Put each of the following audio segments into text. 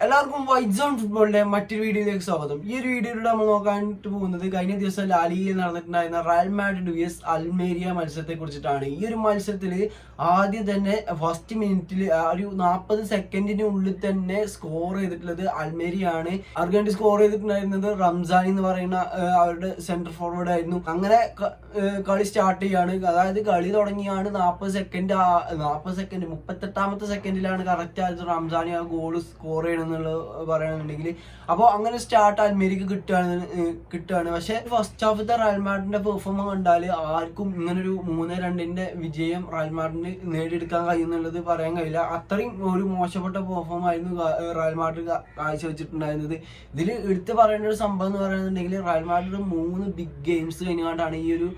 എല്ലാവർക്കും white zone ഫുട്ബോളിന്റെ മറ്റൊരു വീഡിയോയിലേക്ക് സ്വാഗതം. ഈ ഒരു വീഡിയോയിലൂടെ നമ്മൾ നോക്കാനായിട്ട് പോകുന്നത് കഴിഞ്ഞ ദിവസം ലാലിഗയിൽ നടന്നിട്ടുണ്ടായിരുന്ന റയൽ മാഡ്രിഡ് vs അൽമേരിയ മത്സരത്തെ കുറിച്ചിട്ടാണ്. ഈ ഒരു മത്സരത്തിൽ ആദ്യം തന്നെ ഫസ്റ്റ് മിനിറ്റിൽ ഒരു 40 സെക്കൻഡിനുള്ളിൽ തന്നെ സ്കോർ ചെയ്തിട്ടുള്ളത് അൽമേരിയ ആണ്. അവർക്ക് സ്കോർ ചെയ്തിട്ടുണ്ടായിരുന്നത് റംസാനി എന്ന് പറയുന്ന അവരുടെ സെന്റർ ഫോർവേഡ് ആയിരുന്നു. അങ്ങനെ കളി സ്റ്റാർട്ട് ചെയ്യാണ്. അതായത് കളി തുടങ്ങിയാണ് 40 സെക്കൻഡ് 38ാമത്തെ സെക്കൻഡിലാണ് കറക്റ്റ് ആയിട്ട് റംസാനി ആ ഗോൾ സ്കോർ ചെയ്യണം പറയുകയാണെന്നുണ്ടെങ്കിൽ. അപ്പോൾ അങ്ങനെ സ്റ്റാർട്ട് അൽമേരിക്ക് കിട്ടുകയാണ്. പക്ഷെ ഫസ്റ്റ് ഹാഫത്തെ റയൽ മാഡ്രിഡിന്റെ പെർഫോമൻസ് കണ്ടാൽ ആർക്കും ഇങ്ങനൊരു 3-2 വിജയം റയൽ മാഡ്രിഡിന് നേടിയെടുക്കാൻ കഴിയുന്നുള്ളത് പറയാൻ കഴിയില്ല. അത്രയും ഒരു മോശപ്പെട്ട പെർഫോം ആയിരുന്നു റയൽ മാഡ്രിഡ് കാഴ്ചവെച്ചിട്ടുണ്ടായിരുന്നത്. ഇതിൽ എടുത്ത് പറയേണ്ട ഒരു സംഭവം എന്ന് പറയുന്നുണ്ടെങ്കിൽ റയൽ മാഡ്രിഡ് 3 ബിഗ് ഗെയിംസ് കഴിഞ്ഞാണ്ടാണ് ഈ ഒരു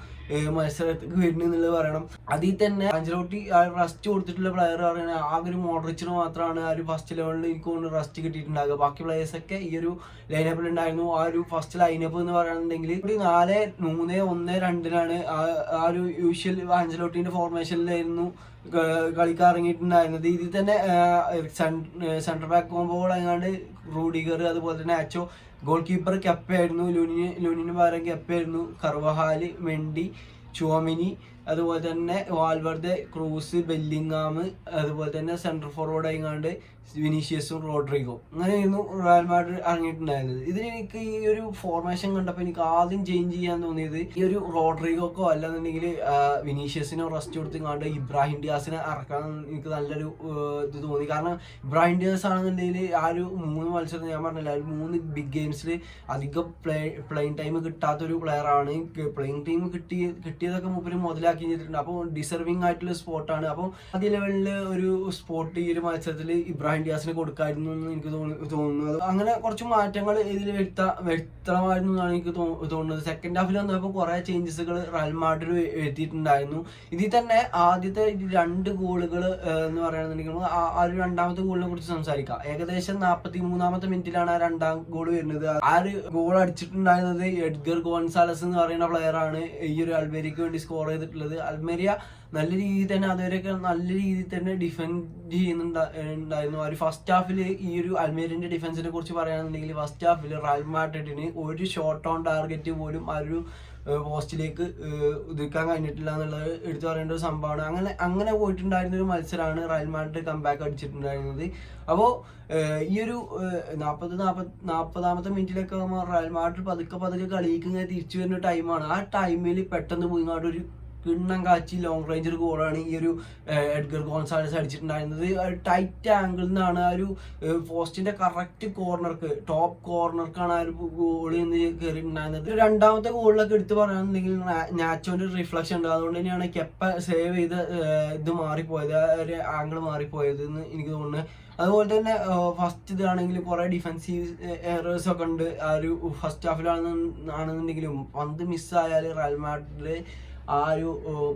മത്സരത്തിക്ക് വരുന്നത് എന്നുള്ളത് പറയണം. അതിൽ തന്നെ ആഞ്ചലോട്ടി റെസ്റ്റ് കൊടുത്തിട്ടുള്ള പ്ലെയർ പറയുന്നത് ആകെ ഒരു മോഡ്രിച്ചിന് മാത്രമാണ് ആ ഒരു ഫസ്റ്റ് ലെവലിൽ എനിക്ക് കൊണ്ട് റെസ്റ്റ് കിട്ടിയിട്ടുണ്ടാകുക. ബാക്കി പ്ലേയേഴ്സൊക്കെ ഈ ഒരു ലൈനപ്പിൽ ഉണ്ടായിരുന്നു. ആ ഒരു ഫസ്റ്റ് ലൈനപ്പ് എന്ന് പറയുന്നുണ്ടെങ്കിൽ 4-3-1-2 ആ ഒരു യൂഷ്വൽ ആഞ്ചലോട്ടിന്റെ ഫോർമേഷനിലായിരുന്നു കളിക്കാൻ ഇറങ്ങിയിട്ടുണ്ടായിരുന്നത്. ഇതിൽ തന്നെ സെൻട്രൽ ബാക്ക് കോമ്പോകൾ അങ്ങാണ്ട് റൂഡിഗർ, അതുപോലെ തന്നെ ആച്ചോ, ഗോൾ കീപ്പർ കെപ്പയായിരുന്നു, ലൂനിന് പകരം കെപ്പയായിരുന്നു, കർവഹാല്, മെൻഡി, ചുവമിനി, അതുപോലെ തന്നെ വാൽവർദെ, ക്രൂസ്, ബെല്ലിംഗാം, അതുപോലെ തന്നെ സെൻട്രൽ ഫോർവേഡ് ആയിങ്ങാണ്ട് വിനീഷ്യസും റോഡ്രിഗോ. അങ്ങനെയായിരുന്നു റയൽ മാഡ്രിഡ് ഇറങ്ങിയിട്ടുണ്ടായിരുന്നത്. ഇതിലെനിക്ക് ഈ ഒരു ഫോർമേഷൻ കണ്ടപ്പോൾ എനിക്ക് ആദ്യം ചേഞ്ച് ചെയ്യാൻ തോന്നിയത് ഈ ഒരു റോഡ്രിഗോക്കോ അല്ലെന്നുണ്ടെങ്കിൽ വിനീഷ്യസിനോ റെസ്റ്റ് കൊടുത്തിങ്ങാണ്ട് ഇബ്രാഹിം ഡിയാസിനെ ഇറക്കാൻ എനിക്ക് നല്ലൊരു ഇത് തോന്നി. കാരണം ഇബ്രാഹിം ഡിയാസ് ആണെന്നുണ്ടെങ്കിൽ ആ ഒരു 3 മത്സരം ഞാൻ പറഞ്ഞില്ല, 3 ബിഗ് ഗെയിംസിൽ അധികം പ്ലേയിങ് ടൈം കിട്ടാത്തൊരു പ്ലെയറാണ്. പ്ലേയിങ് ടൈം കിട്ടിയതൊക്കെ മൂപ്പര് മുതലാക്കി ചെയ്തിട്ടുണ്ട്. അപ്പോൾ ഡിസർവിങ് ആയിട്ടുള്ള സ്പോട്ടാണ്. അപ്പോൾ ആദ്യ ലെവലിൽ ഒരു സ്പോട്ട് ഈ ഒരു മത്സരത്തിൽ ഇബ്രാഹിം ഡിയാസിന് കൊടുക്കായിരുന്നു എന്ന് എനിക്ക് തോന്നുന്നത്. അങ്ങനെ കുറച്ച് മാറ്റങ്ങൾ ഇതിൽ വ്യക്തമായിരുന്നു എന്നാണ് എനിക്ക് തോന്നുന്നത്. സെക്കൻഡ് ഹാഫിൽ വന്നപ്പോൾ കുറെ ചേഞ്ചസുകൾ റയൽ മാഡ്രിഡ് വരുത്തിയിട്ടുണ്ടായിരുന്നു. ഇതിൽ തന്നെ ആദ്യത്തെ 2 ഗോളുകൾ എന്ന് പറയുകയാണെന്നുണ്ടെങ്കിൽ ആ ഒരു രണ്ടാമത്തെ ഗോളിനെ കുറിച്ച് സംസാരിക്കാം. ഏകദേശം 43ാമത്തെ മിനിറ്റിലാണ് ആ 2ാം ഗോൾ വരുന്നത്. ആ ഒരു ഗോൾ അടിച്ചിട്ടുണ്ടായിരുന്നത് എഡ്ഗർ ഗോൺസാലസ് എന്ന് പറയുന്ന പ്ലെയർ ആണ് ഈ ഒരു അൽമേരിയക്ക് വേണ്ടി സ്കോർ ചെയ്തിട്ടുള്ളത്. അൽമേരിയ നല്ല രീതിയിൽ തന്നെ അതുവരെയൊക്കെ നല്ല രീതിയിൽ തന്നെ ഡിഫെൻഡ് ചെയ്യുന്നുണ്ടായിരുന്നു. ഒരു ഫസ്റ്റ് ഹാഫിൽ ഈ ഒരു അൽമേരിയന്റെ ഡിഫൻസിനെ കുറിച്ച് പറയുകയാണെന്നുണ്ടെങ്കിൽ ഫസ്റ്റ് ഹാഫിൽ റയൽ മാഡ്രിഡിന് ഒരു ഷോട്ട് ഓൺ ടാർഗറ്റ് പോലും ആ ഒരു പോസ്റ്റിലേക്ക് ഒതുക്കാൻ കഴിഞ്ഞിട്ടില്ല എന്നുള്ളത് എടുത്തു പറയേണ്ട ഒരു സംഭവമാണ്. അങ്ങനെ പോയിട്ടുണ്ടായിരുന്ന ഒരു മത്സരമാണ് റയൽ മാഡ്രിഡ് കംബാക്ക് അടിച്ചിട്ടുണ്ടായിരുന്നത്. അപ്പോൾ ഈ ഒരു 40ാമത്തെ മിനിറ്റിലൊക്കെ റയൽ മാഡ്രിഡ് പതുക്കെ കളിക്ക് ഇങ്ങനെ തിരിച്ചു വരുന്ന ടൈമാണ്. ആ ടൈമിൽ പെട്ടെന്ന് പോയിങ്ങാണ്ട് ഒരു കിണ്ണം കാച്ചി ലോങ് റേഞ്ചർ ഗോളാണ് ഈ ഒരു എഡ്ഗർ ഗോൺസാലസ് അടിച്ചിട്ടുണ്ടായിരുന്നത്. ടൈറ്റ് ആംഗിളിൽ നിന്നാണ് ആ ഒരു പോസ്റ്റിന്റെ കറക്റ്റ് ടോപ്പ് കോർണർക്കാണ് ആ ഒരു ഗോൾ എന്ന് കയറിയിട്ടുണ്ടായിരുന്നത്. 2ാമത്തെ ഗോളിലൊക്കെ എടുത്ത് പറയുകയാണെന്നുണ്ടെങ്കിൽ നാച്ചോന്റെ റിഫ്ലക്ഷൻ ഉണ്ട്. അതുകൊണ്ട് തന്നെയാണ് കെപ്പ സേവ് ചെയ്ത് ഇത് മാറിപ്പോയത്, ഒരു ആംഗിൾ മാറിപ്പോയത് എന്ന് എനിക്ക് തോന്നുന്നത്. അതുപോലെ തന്നെ ഫസ്റ്റ് ഇതാണെങ്കിൽ കുറെ ഡിഫെൻസീവ് എറേഴ്സ് ഒക്കെ ഉണ്ട് ആ ഒരു ഫസ്റ്റ് ഹാഫിലാണെന്നുണ്ടെങ്കിലും. പന്ത് മിസ്സായാൽ റയൽ മാഡ്രിഡ് ആ ഒരു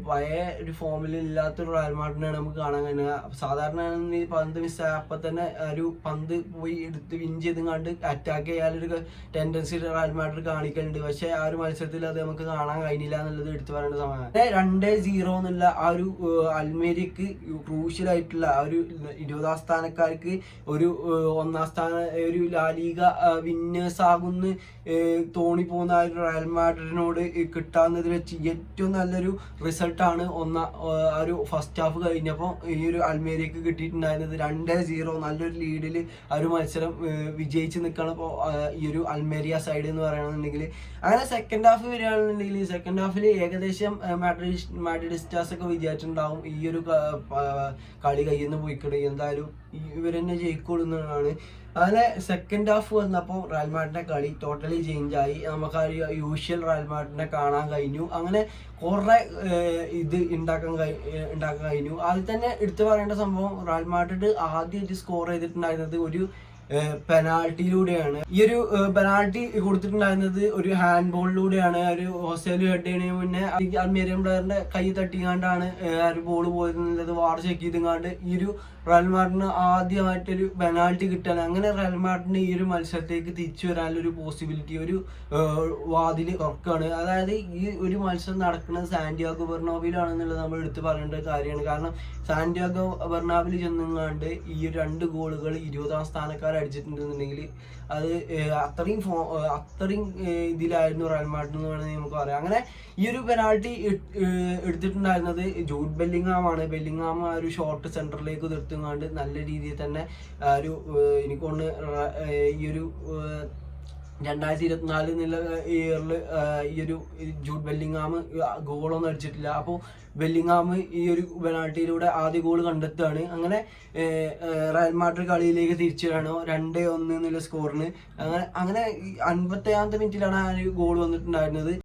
പഴയ ഒരു ഫോമിൽ ഇല്ലാത്തൊരു റയൽ മാഡ്രിഡിനാണ് നമുക്ക് കാണാൻ കഴിയുന്നത്. സാധാരണ പന്ത് മിസ്സായ അപ്പം തന്നെ ഒരു പന്ത് പോയി എടുത്ത് വിൻ ചെയ്തുകൊണ്ട് അറ്റാക്ക് ചെയ്യാനൊരു ടെൻഡൻസി റയൽ മാഡ്രിഡ് കാണിക്കുന്നുണ്ട്. പക്ഷേ ആ ഒരു മത്സരത്തിൽ അത് നമുക്ക് കാണാൻ കഴിഞ്ഞില്ല എന്നുള്ളത് എടുത്തു പറയേണ്ട സമയമാണ്. 2-0 എന്നുള്ള ആ ഒരു അൽമേരിയക്ക് ക്രൂഷ്യൽ ആയിട്ടുള്ള ആ ഒരു 20ാം സ്ഥാനക്കാർക്ക് ഒരു 1ാം സ്ഥാനം ഒരു ലാലിഗ വിന്നേഴ്സ് ആകുന്ന തോന്നിപ്പോകുന്ന ആ ഒരു റയൽ മാഡ്രിഡിനോട് കിട്ടാവുന്നതിൽ വെച്ച് ഏറ്റവും നല്ലൊരു റിസൾട്ടാണ് ആ ഒരു ഫസ്റ്റ് ഹാഫ് കഴിഞ്ഞപ്പോൾ ഈ ഒരു അൽമേരിയക്ക് കിട്ടിയിട്ടുണ്ടായിരുന്നത്. 2-0 നല്ലൊരു ലീഡിൽ ആ ഒരു മത്സരം വിജയിച്ച് നിൽക്കണം ഇപ്പോൾ ഈ ഒരു അൽമേരിയ സൈഡ് എന്ന് പറയുകയാണെന്നുണ്ടെങ്കിൽ. അങ്ങനെ സെക്കൻഡ് ഹാഫ് വരികയാണെന്നുണ്ടെങ്കിൽ സെക്കൻഡ് ഹാഫിൽ ഏകദേശം മാഡ്രിഡിസ്റ്റാസ് ഒക്കെ വിചാരിച്ചിട്ടുണ്ടാവും ഈ ഒരു കളി കയ്യിൽ നിന്ന് പോയിക്കളി, എന്തായാലും ഇവരെന്നെ ജയിക്കൊള്ളുന്നതാണ്. അങ്ങനെ സെക്കൻഡ് ഹാഫ് വന്നപ്പോൾ റയൽ മാഡ്രിഡിന്റെ കളി ടോട്ടലി ചേഞ്ച് ആയി. നമുക്ക് ആ യൂഷ്വൽ റയൽ മാഡ്രിഡിനെ കാണാൻ കഴിഞ്ഞു. അങ്ങനെ കുറെ ഇത് ഉണ്ടാക്കാൻ കഴിഞ്ഞു. അതിൽ തന്നെ എടുത്തു പറയേണ്ട സംഭവം റയൽ മാഡ്രിഡ് ആദ്യമായിട്ട് സ്കോർ ചെയ്തിട്ടുണ്ടായിരുന്നത് ഒരു പെനാൾട്ടിയിലൂടെയാണ്. ഈ ഒരു പെനാൾട്ടി കൊടുത്തിട്ടുണ്ടായിരുന്നത് ഒരു ഹാൻഡ് ബോളിലൂടെയാണ്. ഒരു ഹോസ്റ്റലിൽ ഹെഡ് ചെയ്യുന്നതിന് മുന്നേ അൽമേരിയൻ പ്ലെയറിന്റെ കൈ തട്ടിങ്ങാണ്ടാണ് ആ ഒരു ബോൾ പോയിരുന്നത്. വാർ ചെക്ക് ചെയ്തുങ്ങാണ്ട് ഈ ഒരു റയൽ മാഡ്രിഡിന് ആദ്യമായിട്ടൊരു പെനാൾട്ടി കിട്ടാൻ, അങ്ങനെ റയൽ മാഡ്രിഡിന് ഈ ഒരു മത്സരത്തേക്ക് തിരിച്ചു വരാനുള്ളൊരു പോസിബിലിറ്റി, ഒരു വാതിൽ തുറക്കുകയാണ്. അതായത് ഈ ഒരു മത്സരം നടക്കുന്നത് സാന്റിയാഗോ ബെർണാബിലാണെന്നുള്ളത് നമ്മൾ എടുത്ത് പറയേണ്ട ഒരു കാര്യമാണ്. കാരണം സാന്റിയാഗോ ബെർണാബിൽ ചെന്നുങ്ങാണ്ട് ഈ ഒരു 2 ഗോളുകൾ 20ാം സ്ഥാനക്കാർ അടിച്ചിട്ടുണ്ടെന്നുണ്ടെങ്കിൽ അത് അത്രയും ഇതിലായിരുന്നു റയൽ മാഡ്രിഡ് എന്ന് വേണമെങ്കിൽ നമുക്ക് പറയാം. അങ്ങനെ ഈ ഒരു പെനാൾട്ടി എടുത്തിട്ടുണ്ടായിരുന്നത് ജൂഡ് ബെല്ലിംഗാമാണ്. ബെല്ലിംഗാം ആ ഒരു ഷോർട്ട് സെന്ററിലേക്ക് നിർത്തുങ്ങാണ്ട് നല്ല രീതിയിൽ തന്നെ ഒരു എനിക്കൊണ്ട് ഈ ഒരു 2024 എന്നുള്ള ഇയറിൽ ഈ ഒരു ജൂഡ് ബെല്ലിംഗാം ഗോളൊന്നും അടിച്ചിട്ടില്ല. അപ്പോൾ ബെല്ലിംഗാം ഈ ഒരു പെനാൾട്ടിയിലൂടെ ആദ്യ ഗോൾ കണ്ടെത്തുകയാണ്. അങ്ങനെ റയൽ മാഡ്രിഡ് കളിയിലേക്ക് തിരിച്ചു വരാണ് 2-1 എന്നുള്ള സ്കോറിന്. അങ്ങനെ 50ാമത്തെ മിനിറ്റിലാണ് ആ ഒരു ഗോൾ വന്നിട്ടുണ്ടായിരുന്നത്.